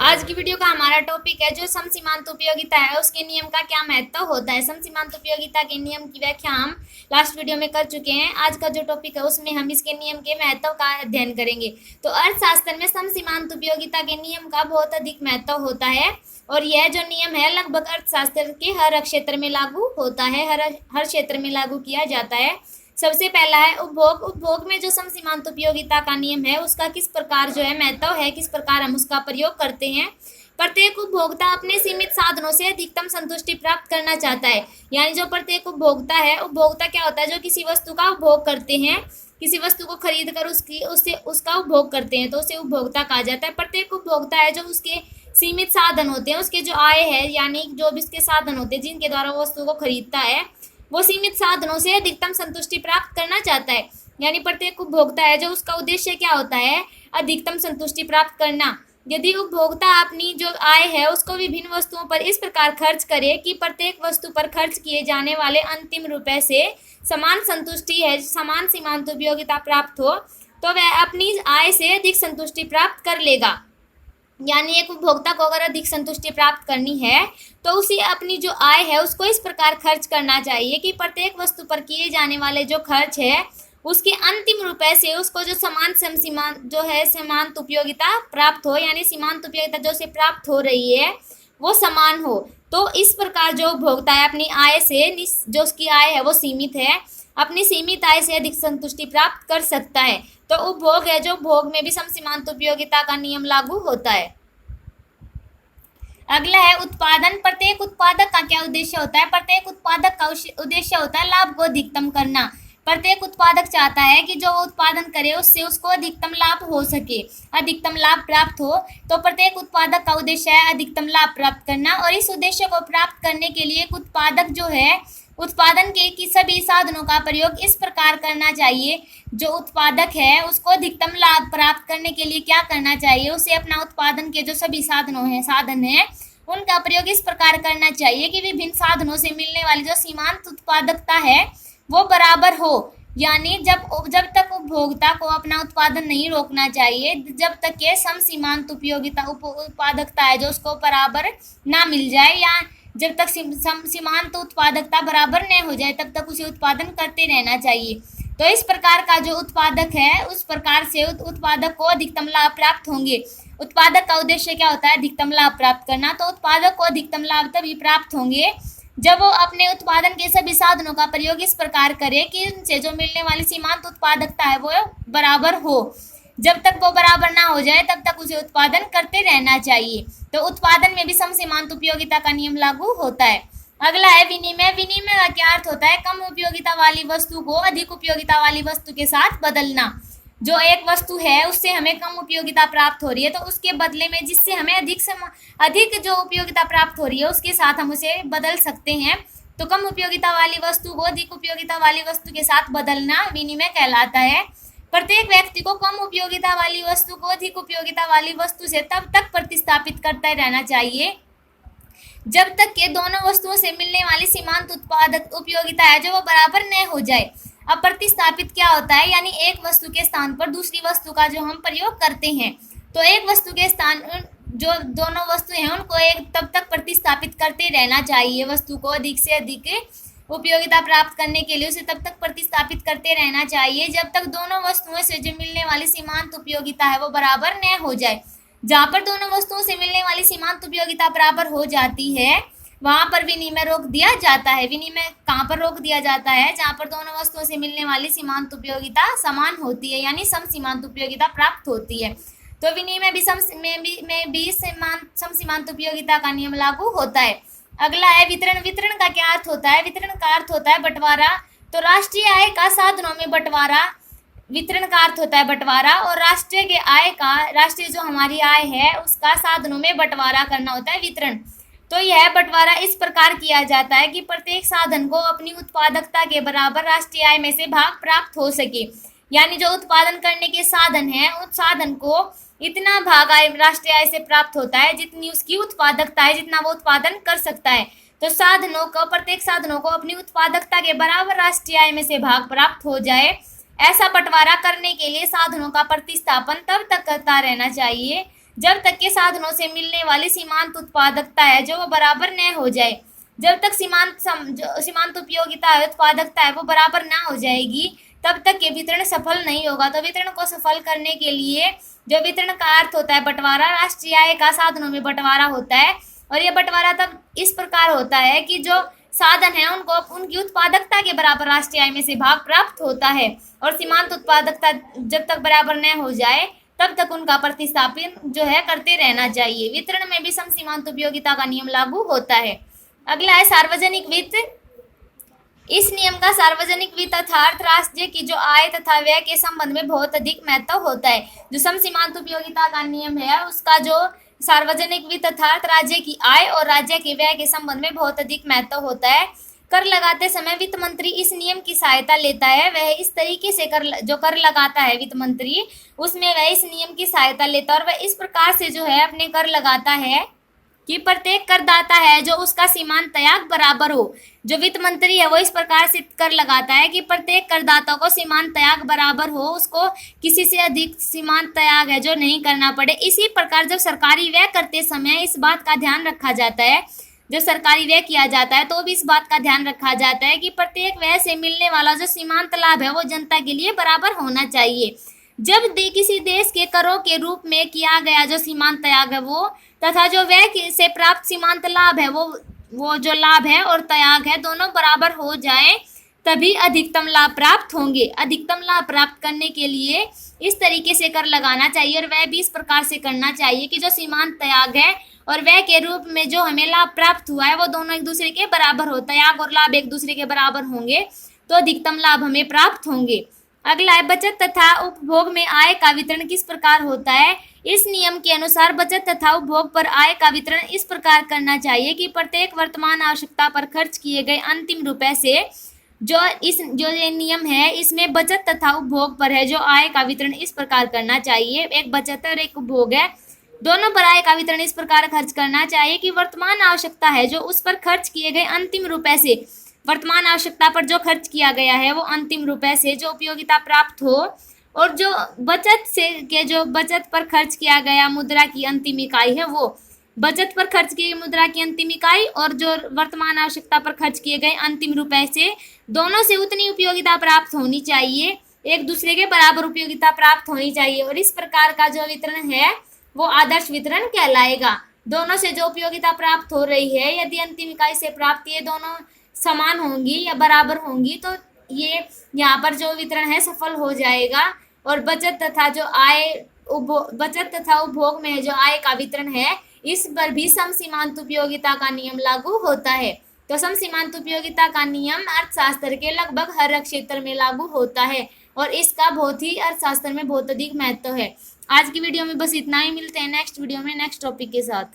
आज की वीडियो का हमारा टॉपिक है जो सम सीमांत उपयोगिता है उसके नियम का क्या महत्व होता है। सम सीमांत उपयोगिता के नियम की व्याख्या हम लास्ट वीडियो में कर चुके हैं। आज का जो टॉपिक है उसमें हम इसके नियम के महत्व का अध्ययन करेंगे। तो अर्थशास्त्र में सम सीमांत उपयोगिता के नियम का बहुत अधिक महत्व होता है और यह जो नियम है लगभग अर्थशास्त्र के हर क्षेत्र में लागू होता है, हर क्षेत्र में लागू किया जाता है। सबसे पहला है उपभोग। उपभोग में जो सम सीमांत उपयोगिता का नियम है उसका किस प्रकार जो है महत्व है, किस प्रकार हम उसका प्रयोग करते हैं। प्रत्येक उपभोक्ता अपने सीमित साधनों से अधिकतम संतुष्टि प्राप्त करना चाहता है। यानी जो प्रत्येक उपभोक्ता है, उपभोक्ता क्या होता है, जो किसी वस्तु का उपभोग करते हैं, किसी वस्तु को खरीद कर उसका उपभोग करते हैं तो उसे उपभोक्ता कहा जाता है। प्रत्येक उपभोक्ता है जो उसके सीमित साधन होते हैं, उसके जो आय है यानी जो भी उसके साधन होते हैं जिनके द्वारा वो वस्तु को खरीदता है, वो सीमित साधनों से अधिकतम संतुष्टि प्राप्त करना चाहता है। यानी प्रत्येक उपभोक्ता है जो उसका उद्देश्य क्या होता है, अधिकतम संतुष्टि प्राप्त करना। यदि उपभोक्ता अपनी जो आय है उसको विभिन्न वस्तुओं पर इस प्रकार खर्च करे कि प्रत्येक वस्तु पर खर्च किए जाने वाले अंतिम रुपए से समान संतुष्टि है, समान सीमांत उपयोगिता प्राप्त हो, तो वह अपनी आय से अधिक संतुष्टि प्राप्त कर लेगा। यानी एक उपभोक्ता को अगर अधिक संतुष्टि प्राप्त करनी है तो उसे अपनी जो आय है उसको इस प्रकार खर्च करना चाहिए कि प्रत्येक वस्तु पर किए जाने वाले जो खर्च है उसके अंतिम रुपए से उसको जो सीमांत उपयोगिता प्राप्त हो, यानी सीमांत उपयोगिता जो से प्राप्त हो रही है वो समान हो। तो इस प्रकार जो उपभोक्ता है अपनी आय से, जो उसकी आय है वो सीमित है, अपनी सीमित आय से अधिक संतुष्टि प्राप्त कर सकता है। तो उपभोग है जो भोग में भी सम सीमांत उपयोगिता का नियम लागू होता है। अगला है उत्पादन। प्रत्येक उत्पादक का क्या उद्देश्य होता है? प्रत्येक उत्पादक का उद्देश्य होता है लाभ को अधिकतम करना। प्रत्येक उत्पादक चाहता है कि जो उत्पादन करे उससे उसको अधिकतम लाभ हो सके, अधिकतम लाभ प्राप्त हो। तो प्रत्येक उत्पादक का उद्देश्य है अधिकतम लाभ प्राप्त करना और इस उद्देश्य को प्राप्त करने के लिए एक उत्पादक जो है उत्पादन के सभी साधनों का प्रयोग इस प्रकार करना चाहिए। जो उत्पादक है उसको अधिकतम लाभ प्राप्त करने के लिए क्या करना चाहिए, उसे अपना उत्पादन के जो सभी साधन है उनका प्रयोग इस प्रकार करना चाहिए कि विभिन्न साधनों से मिलने वाली जो सीमांत उत्पादकता है वो बराबर हो। यानी जब तक उपभोक्ता को अपना उत्पादन नहीं रोकना चाहिए, जब तक ये सम सीमांत उत्पादकता है जो उसको बराबर ना मिल जाए, या जब तक सीमांत उत्पादकता बराबर न हो जाए तब तक उसे उत्पादन करते रहना चाहिए। तो इस प्रकार का जो उत्पादक है उस प्रकार से उत्पादक को अधिकतम लाभ प्राप्त होंगे। उत्पादक का उद्देश्य क्या होता है? अधिकतम लाभ प्राप्त करना। तो उत्पादक को अधिकतम लाभ तभी प्राप्त होंगे जब वो अपने उत्पादन के सभी साधनों का प्रयोग इस प्रकार करे कि उनसे जो मिलने वाली सीमांत उत्पादकता है वो बराबर हो। जब तक वो बराबर ना हो जाए तब तक उसे उत्पादन करते रहना चाहिए। तो उत्पादन में भी सम सीमांत उपयोगिता का नियम लागू होता है। अगला है विनिमय। विनिमय का क्या अर्थ होता है? कम उपयोगिता वाली वस्तु को अधिक उपयोगिता वाली वस्तु के साथ बदलना। जो एक वस्तु है उससे हमें कम उपयोगिता प्राप्त हो रही है तो उसके बदले में जिससे हमें अधिक जो उपयोगिता प्राप्त हो रही है उसके साथ हम उसे बदल सकते हैं। तो कम उपयोगिता वाली वस्तु को अधिक उपयोगिता वाली वस्तु के साथ बदलना विनिमय कहलाता है। प्रत्येक व्यक्ति को कम उपयोगिता वाली वस्तु को अधिक उपयोगिता वाली वस्तु से तब तक प्रतिस्थापित करते रहना चाहिए जब तक के दोनों वस्तुओं से मिलने वाली सीमांत उत्पादक उपयोगिता है जो वो बराबर न हो जाए। अब प्रतिस्थापित क्या होता है? यानी एक वस्तु के स्थान पर दूसरी वस्तु का जो हम प्रयोग करते हैं, तो एक वस्तु के स्थान जो दोनों वस्तु हैं उनको एक तब तक प्रतिस्थापित करते रहना चाहिए। वस्तु को अधिक से अधिक उपयोगिता प्राप्त करने के लिए उसे तब तक प्रतिस्थापित करते रहना चाहिए जब तक दोनों वस्तुओं से जो मिलने वाली सीमांत उपयोगिता है वो बराबर न हो जाए। जहाँ पर दोनों वस्तुओं से मिलने वाली सीमांत उपयोगिता बराबर हो जाती है वहाँ पर विनिमय रोक दिया जाता है। विनिमय कहाँ पर रोक दिया जाता है? जहाँ पर दोनों वस्तुओं से मिलने वाली सीमांत उपयोगिता समान होती है, यानी सम सीमांत उपयोगिता प्राप्त होती है। तो विनिमय भी सम सीमांत उपयोगिता का नियम लागू होता है। अगला है वितरण। वितरण का क्या अर्थ होता है? वितरण का अर्थ होता है बंटवारा। तो राष्ट्रीय आय का साधनों में बंटवारा, वितरण का अर्थ होता है बंटवारा, और राष्ट्रीय जो हमारी आय है उसका साधनों में बंटवारा करना होता है वितरण। तो यह बंटवारा इस प्रकार किया जाता है कि प्रत्येक साधन को अपनी उत्पादकता के बराबर राष्ट्रीय आय में से भाग प्राप्त हो सके। यानी जो उत्पादन करने के साधन है उस साधन को इतना भाग राष्ट्रीय आय से प्राप्त होता है जितनी उसकी उत्पादकता है, जितना वो उत्पादन कर सकता है। तो प्रत्येक साधनों को अपनी उत्पादकता के बराबर राष्ट्रीय आय में से भाग प्राप्त हो जाए। ऐसा बंटवारा करने के लिए साधनों का प्रतिस्थापन तब तक करता रहना चाहिए जब तक के साधनों से मिलने वाली सीमांत उत्पादकता है जो वो बराबर न हो जाए। जब तक सीमांत उपयोगिता है, उत्पादकता है, वो बराबर ना हो जाएगी, तब तक ये वितरण सफल नहीं होगा। तो वितरण को सफल करने के लिए जो वितरण का अर्थ होता है बंटवारा, राष्ट्रीय आय का साधनों में बंटवारा होता है। और ये बंटवारा तब इस प्रकार होता है कि जो साधन है उनको उनकी उत्पादकता के बराबर राष्ट्रीय आय में से भाग प्राप्त होता है। और सीमांत उत्पादकता जब तक बराबर न हो जाए तब तक उनका प्रतिस्थापन जो है करते रहना चाहिए। वितरण में भी सम सीमांत उपयोगिता का नियम लागू होता है। अगला है सार्वजनिक वित्त। इस नियम का सार्वजनिक वित्त अर्थात राज्य की जो आय तथा व्यय के संबंध में बहुत अधिक महत्व होता है। जो सम सीमांत उपयोगिता का नियम है उसका जो सार्वजनिक वित्त अर्थात राज्य की आय और राज्य के व्यय के संबंध में बहुत अधिक महत्व होता है। कर लगाते समय वित्त मंत्री इस नियम की सहायता लेता है। वह इस तरीके से कर लगाता है वित्त मंत्री, उसमें वह इस नियम की सहायता लेता है और वह इस प्रकार से जो है अपने कर लगाता है कि प्रत्येक करदाता है जो उसका सीमांत त्याग बराबर हो। जो वित्त मंत्री है वो इस प्रकार से कर लगाता है कि प्रत्येक करदाता को सीमांत त्याग बराबर हो, उसको किसी से अधिक सीमांत त्याग है जो नहीं करना पड़े। इसी प्रकार जब सरकारी व्यय करते समय इस बात का ध्यान रखा जाता है, जब सरकारी व्यय किया जाता है तो भी इस बात का ध्यान रखा जाता है कि प्रत्येक व्यय से मिलने वाला जो सीमांत लाभ है वो जनता के लिए बराबर होना चाहिए। जब किसी देश के करों के रूप में किया गया जो सीमांत त्याग है वो तथा जो व्यय से प्राप्त सीमांत लाभ है वो जो लाभ है और त्याग है दोनों बराबर हो जाए तभी अधिकतम लाभ प्राप्त होंगे। अधिकतम लाभ प्राप्त करने के लिए इस तरीके से कर लगाना चाहिए और वह भी इस प्रकार से करना चाहिए कि जो सीमांत त्याग है और व्यय के रूप में जो हमें लाभ प्राप्त हुआ है वो दोनों एक दूसरे के बराबर हो। त्याग और लाभ एक दूसरे के बराबर होंगे तो अधिकतम लाभ हमें प्राप्त होंगे। अगला है बचत तथा उपभोग में आय का वितरण किस प्रकार होता है। इस नियम के अनुसार बचत तथा उपभोग पर आय का वितरण इस प्रकार करना चाहिए कि प्रत्येक वर्तमान आवश्यकता पर खर्च किए गए अंतिम रुपए से जो ये नियम है इसमें बचत तथा उपभोग पर है जो आय का वितरण इस प्रकार करना चाहिए। एक बचत है और एक उपभोग है, दोनों पर आय का वितरण इस प्रकार खर्च करना चाहिए कि वर्तमान आवश्यकता है जो उस पर खर्च किए गए अंतिम रुपए से, वर्तमान आवश्यकता पर जो खर्च किया गया है वो अंतिम रुपए से जो उपयोगिता प्राप्त हो, और जो बचत से के जो बचत पर खर्च किया गया मुद्रा की अंतिम इकाई है वो बचत पर खर्च की मुद्रा की अंतिम इकाई और जो वर्तमान आवश्यकता पर खर्च किए गए अंतिम रुपए से दोनों से उतनी उपयोगिता प्राप्त होनी चाहिए, एक दूसरे के बराबर उपयोगिता प्राप्त होनी चाहिए। और इस प्रकार का जो वितरण है वो आदर्श वितरण कहलाएगा। दोनों से जो उपयोगिता प्राप्त हो रही है यदि अंतिम इकाई से प्राप्त ये दोनों समान होंगी या बराबर होंगी तो ये यहाँ पर जो वितरण है सफल हो जाएगा। और बचत तथा उपभोग में जो आय का वितरण है इस पर भी सम सीमांत उपयोगिता का नियम लागू होता है। तो सम सीमांत उपयोगिता का नियम अर्थशास्त्र के लगभग हर क्षेत्र में लागू होता है और इसका बहुत ही अर्थशास्त्र में बहुत अधिक महत्व है। आज की वीडियो में बस इतना ही, मिलते हैं नेक्स्ट वीडियो में नेक्स्ट टॉपिक के साथ।